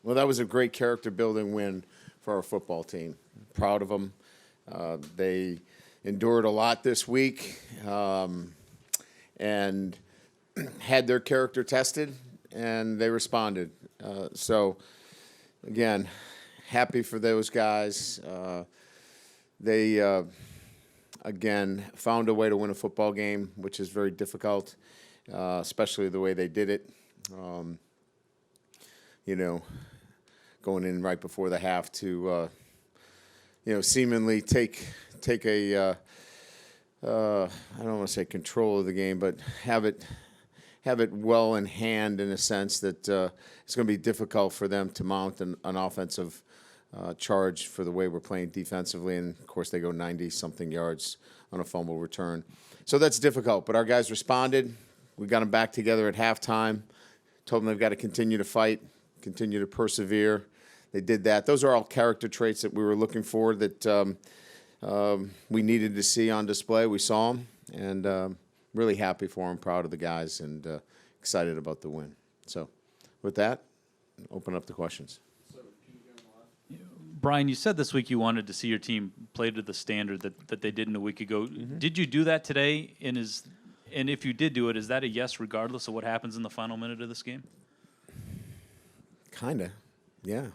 Well, that was a great character-building win for our football team. Proud of them. They endured a lot this week and had their character tested, and they responded. So, again, happy for those guys. They, again, found a way to win a football game, which is very difficult, especially the way they did it. You know, going in right before the half to, seemingly take a, I don't want to say control of the game, but have it well in hand in a sense that it's going to be difficult for them to mount an offensive charge for the way we're playing defensively. And, of course, they go 90-something yards on a fumble return. So that's difficult. But our guys responded. We got them back together at halftime, told them they've got to continue to fight, continue to persevere. They did that. Those are all character traits that we were looking for that we needed to see on display. We saw them, and really happy for them, proud of the guys, and excited about the win. So with that, open up the questions. Brian, you said this week you wanted to see your team play to the standard that they didn't a week ago. Mm-hmm. Did you do that today? And if you did do it, is that a yes regardless of what happens in the final minute of this game? Kind of, yeah.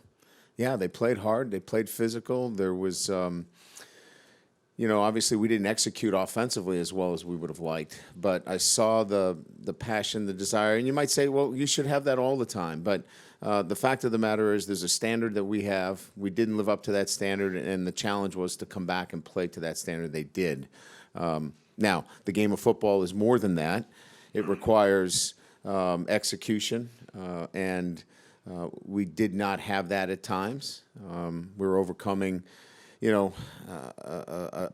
Yeah, they played hard. They played physical. There was, obviously we didn't execute offensively as well as we would have liked. But I saw the passion, the desire. And you might say, well, you should have that all the time. But the fact of the matter is there's a standard that we have. We didn't live up to that standard, and the challenge was to come back and play to that standard. They did. Now, the game of football is more than that. It requires execution, and we did not have that at times. We were overcoming, a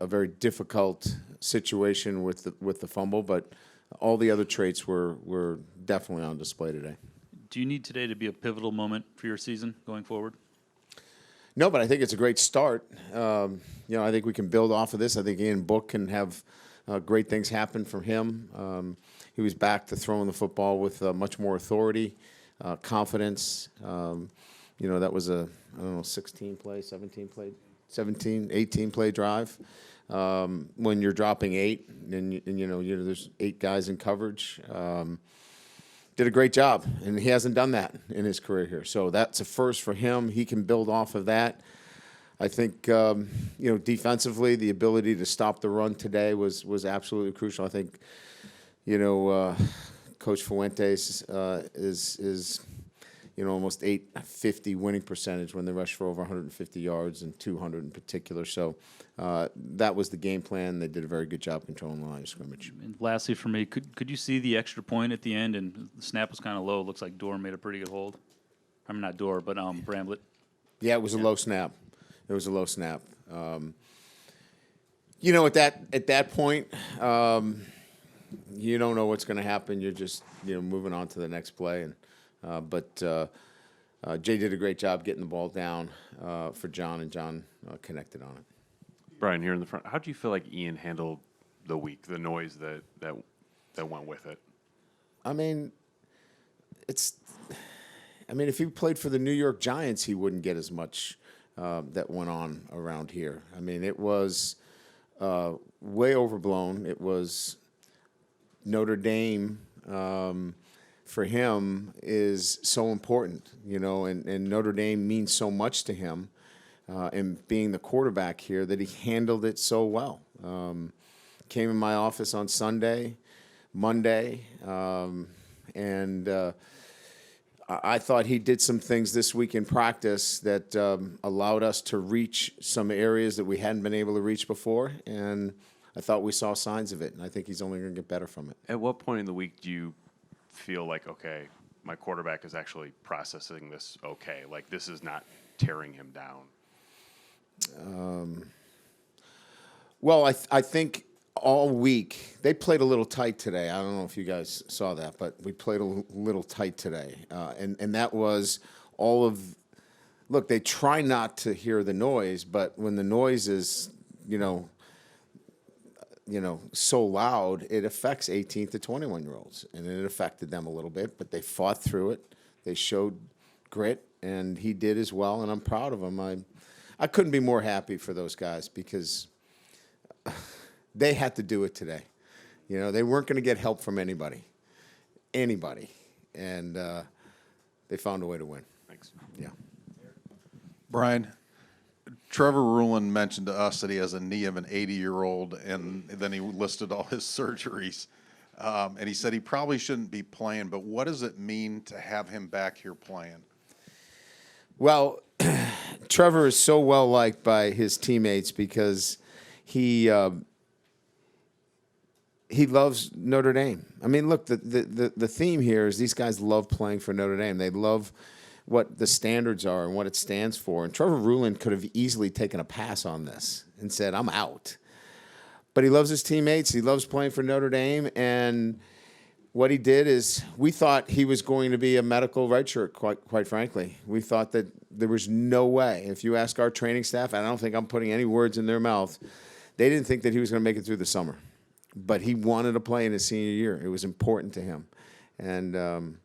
very difficult situation with the fumble, but all the other traits were definitely on display today. Do you need today to be a pivotal moment for your season going forward? No, but I think it's a great start. I think we can build off of this. I think Ian Book can have great things happen from him. He was back to throwing the football with much more authority, confidence. That was a, 16-play, 17-play, 18-play drive. When you're dropping 8, and there's 8 guys in coverage. Did a great job, and he hasn't done that in his career here. So that's a first for him. He can build off of that. I think, defensively, the ability to stop the run today was absolutely crucial. I think, Coach Fuentes is almost 850 winning percentage when they rush for over 150 yards and 200 in particular. So that was the game plan. They did a very good job controlling the line of scrimmage. And lastly for me, could you see the extra point at the end? And the snap was kind of low. It looks like Dorr made a pretty good hold. I mean, not Dorr, but Bramblett. Yeah, it was a low snap. It was a low snap. At that point, you don't know what's going to happen. You're just moving on to the next play. But Jay did a great job getting the ball down for John, and John connected on it. Brian, here in the front, how do you feel like Ian handled the week, the noise that went with it? If he played for the New York Giants, he wouldn't get as much that went on around here. It was way overblown. It was Notre Dame. For him is so important, and Notre Dame means so much to him, and being the quarterback here, that he handled it so well. Came in my office on Monday, and I thought he did some things this week in practice that allowed us to reach some areas that we hadn't been able to reach before, and I thought we saw signs of it, and I think he's only going to get better from it. At what point in the week do you feel like, okay, my quarterback is actually processing this okay, like this is not tearing him down? Well, I think all week they played a little tight today. I don't know if you guys saw that, but we played a little tight today, and that was all of. Look, they try not to hear the noise, but when the noise is, so loud, it affects 18 to 21-year-olds, and it affected them a little bit, but they fought through it. They showed grit, and he did as well, and I'm proud of him. I couldn't be more happy for those guys because they had to do it today. You know, they weren't going to get help from anybody, and they found a way to win. Thanks. Yeah. Brian, Trevor Ruland mentioned to us that he has a knee of an 80-year-old, and then he listed all his surgeries. And he said he probably shouldn't be playing, but what does it mean to have him back here playing? Well, Trevor is so well liked by his teammates because he loves Notre Dame. I mean, look, the theme here is these guys love playing for Notre Dame. They love what the standards are and what it stands for. And Trevor Ruland could have easily taken a pass on this and said, I'm out. But he loves his teammates. He loves playing for Notre Dame. And what he did is we thought he was going to be a medical redshirt, quite frankly. We thought that there was no way. If you ask our training staff, and I don't think I'm putting any words in their mouth, they didn't think that he was going to make it through the summer. But he wanted to play in his senior year. It was important to him. And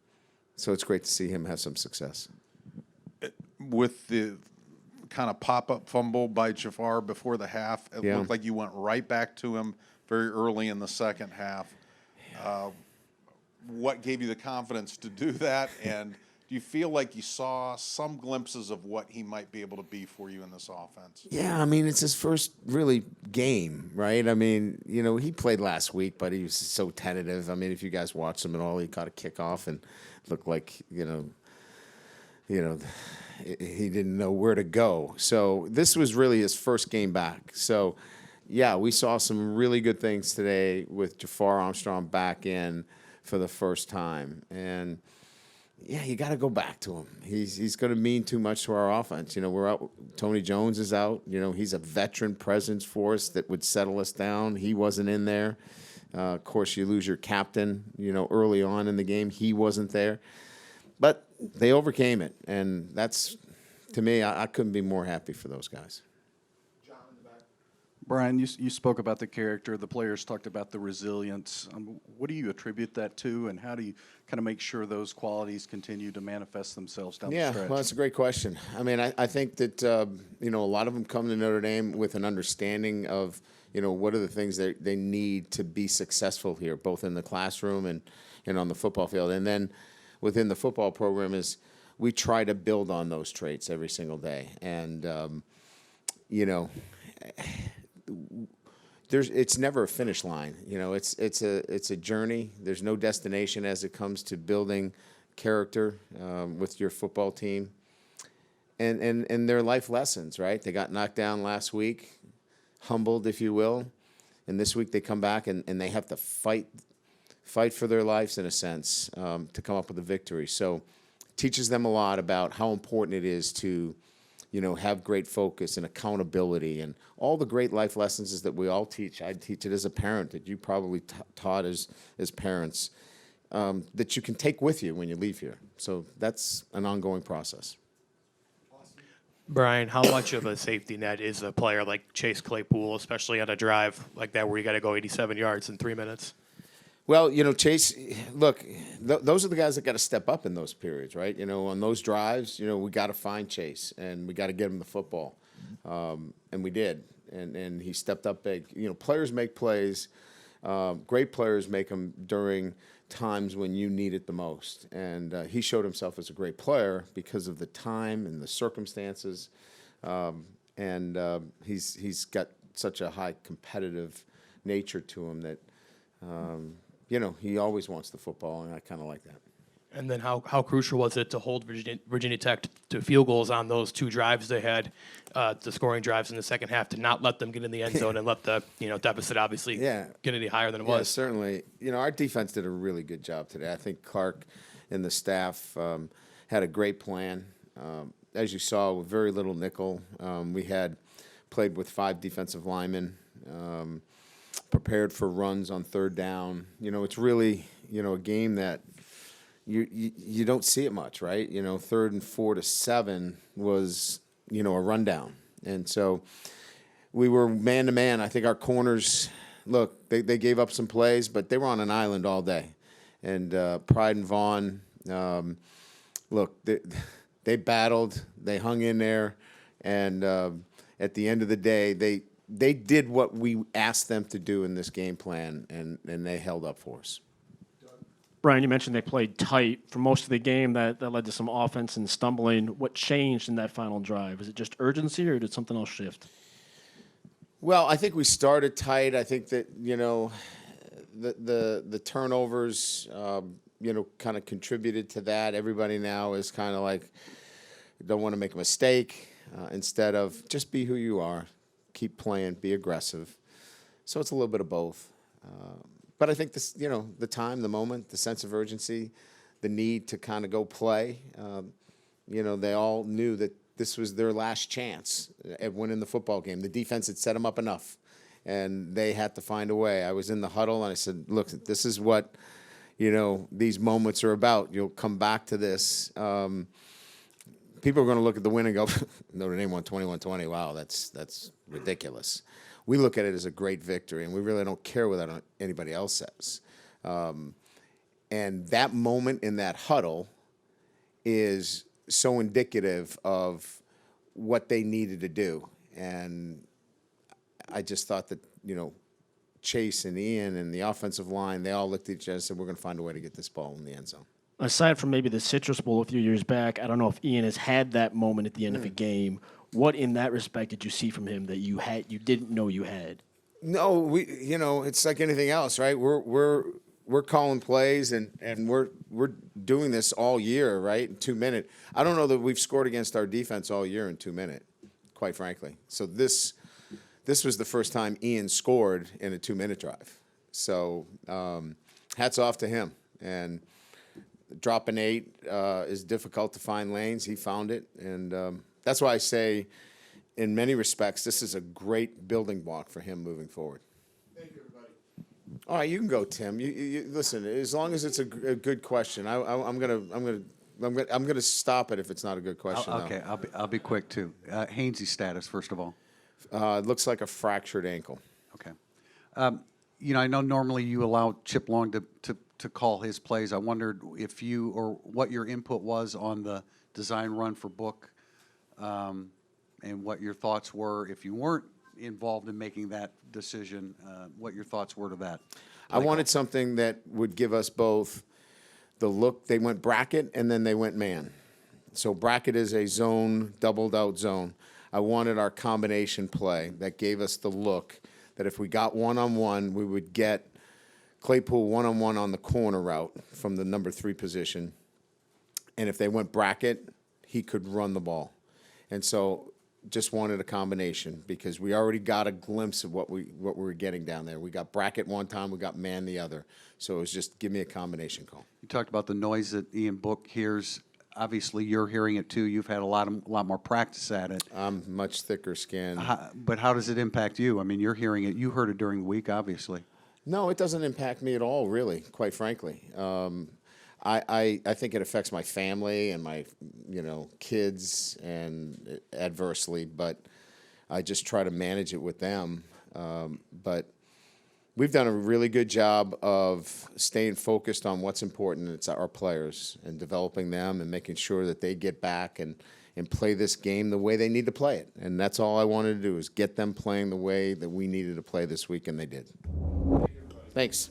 so it's great to see him have some success. With the kind of pop-up fumble by Jafar before the half, it Yeah. looked like you went right back to him very early in the second half. What gave you the confidence to do that? And do you feel like you saw some glimpses of what he might be able to be for you in this offense? Yeah, I mean, it's his first really game, right? I mean, you know, he played last week, but he was so tentative. I mean, if you guys watched him at all, he caught a kickoff and looked like, you know, he didn't know where to go. So this was really his first game back. So, yeah, we saw some really good things today with Jafar Armstrong back in for the first time. And, yeah, you got to go back to him. He's going to mean too much to our offense. You know, we're out. Tony Jones is out. You know, he's a veteran presence for us that would settle us down. He wasn't in there. Of course, you lose your captain, you know, early on in the game. He wasn't there. But they overcame it, and that's, to me, I couldn't be more happy for those guys. Brian, you spoke about the character. The players talked about the resilience. What do you attribute that to, and how do you kind of make sure those qualities continue to manifest themselves down the Yeah, stretch? well, that's a great question. I mean, I think that, you know, a lot of them come to Notre Dame with an understanding of, you know, what are the things that they need to be successful here, both in the classroom and on the football field. And then within the football program is we try to build on those traits every single day. And, you know, it's never a finish line. You know, it's a journey. There's no destination as it comes to building character with your football team, and their life lessons. Right? They got knocked down last week, humbled, if you will, and this week they come back and they have to fight for their lives in a sense to come up with a victory. So, it teaches them a lot about how important it is to, you know, have great focus and accountability and all the great life lessons that we all teach. I teach it as a parent, that you probably taught as parents, that you can take with you when you leave here. So that's an ongoing process. Brian, how much of a safety net is a player like Chase Claypool, especially on a drive like that where you got to go 87 yards in 3 minutes? Well, you know, Chase, look, those are the guys that got to step up in those periods, right? You know, on those drives, you know, we got to find Chase and we got to get him the football. And we did. And he stepped up big. You know, players make plays. Great players make them during times when you need it the most. And he showed himself as a great player because of the time and the circumstances. He's got such a high competitive nature to him that, you know, he always wants the football, and I kind of like that. And then how crucial was it to hold Virginia Tech to field goals on those two drives they had, the scoring drives in the second half, to not let them get in the end zone and let the, you know, deficit obviously get any higher than it Yeah, was? certainly. You know, our defense did a really good job today. I think Clark and the staff had a great plan. As you saw, with very little nickel, we had played with 5 defensive linemen, prepared for runs on third down. You know, it's really, you know, a game that you don't see it much, right? You know, 3rd and 4 to 7 was, you know, a rundown. And so we were man-to-man. I think our corners, look, they gave up some plays, but they were on an island all day. And Pride and Vaughn, look, they battled, they hung in there, and at the end of the day, they did what we asked them to do in this game plan, and they held up for us. Brian, you mentioned they played tight for most of the game. That led to some offense and stumbling. What changed in that final drive? Was it just urgency, or did something else shift? Well, I think we started tight. I think that, you know, the turnovers, you know, kind of contributed to that. Everybody now is kind of like, don't want to make a mistake, instead of just be who you are, keep playing, be aggressive. So it's a little bit of both. But I think this, you know, the time, the moment, the sense of urgency, the need to kind of go play, you know, they all knew that this was their last chance at winning the football game. The defense had set them up enough, and they had to find a way. I was in the huddle, and I said, look, this is what, you know, these moments are about. You'll come back to this. People are going to look at the win and go, Notre Dame won 21-20. Wow, that's ridiculous. We look at it as a great victory, and we really don't care what anybody else says. And that moment in that huddle is so indicative of what they needed to do. And I just thought that, you know, Chase and Ian and the offensive line, they all looked at each other and said, we're going to find a way to get this ball in the end zone. Aside from maybe the Citrus Bowl a few years back, I don't know if Ian has had that moment at the end of a game. What in that respect did you see from him that you didn't know you had? No, you know, it's like anything else, right? We're calling plays and we're doing this all year, right? In 2 minute. I don't know that we've scored against our defense all year in 2 minute, quite frankly. So this was the first time Ian scored in a 2 minute drive. So hats off to him. And dropping 8 is difficult to find lanes. He found it, and that's why I say, in many respects, this is a great building block for him moving forward. Thank you, everybody. All right, you can go, Tim. You listen. As long as it's a good question, I'm gonna stop it if it's not a good question. Okay, I'll be quick too. Hainsey's status, first of all. It looks like a fractured ankle. Okay. You know, I know normally you allow Chip Long to call his plays. I wondered if you or what your input was on the design run for Book, and what your thoughts were if you weren't involved in making that decision. What your thoughts were to that? I wanted something that would give us both the look. They went bracket and then they went man. So bracket is a zone, doubled out zone. I wanted our combination play that gave us the look that if we got one-on-one, we would get Claypool one-on-one on the corner route from the number 3 position. And if they went bracket, he could run the ball. And so just wanted a combination because we already got a glimpse of what we were getting down there. We got bracket one time, we got man the other. So it was just give me a combination call. You talked about the noise that Ian Book hears. Obviously, you're hearing it too. You've had a lot more practice at it. I'm much thicker skinned. But how does it impact you? I mean, you're hearing it. You heard it during the week, obviously. No, it doesn't impact me at all, really, quite frankly. I think it affects my family and my, you know, kids and adversely, but I just try to manage it with them. But we've done a really good job of staying focused on what's important. It's our players and developing them and making sure that they get back and play this game the way they need to play it. And that's all I wanted to do is get them playing the way that we needed to play this week, and they did. Thanks.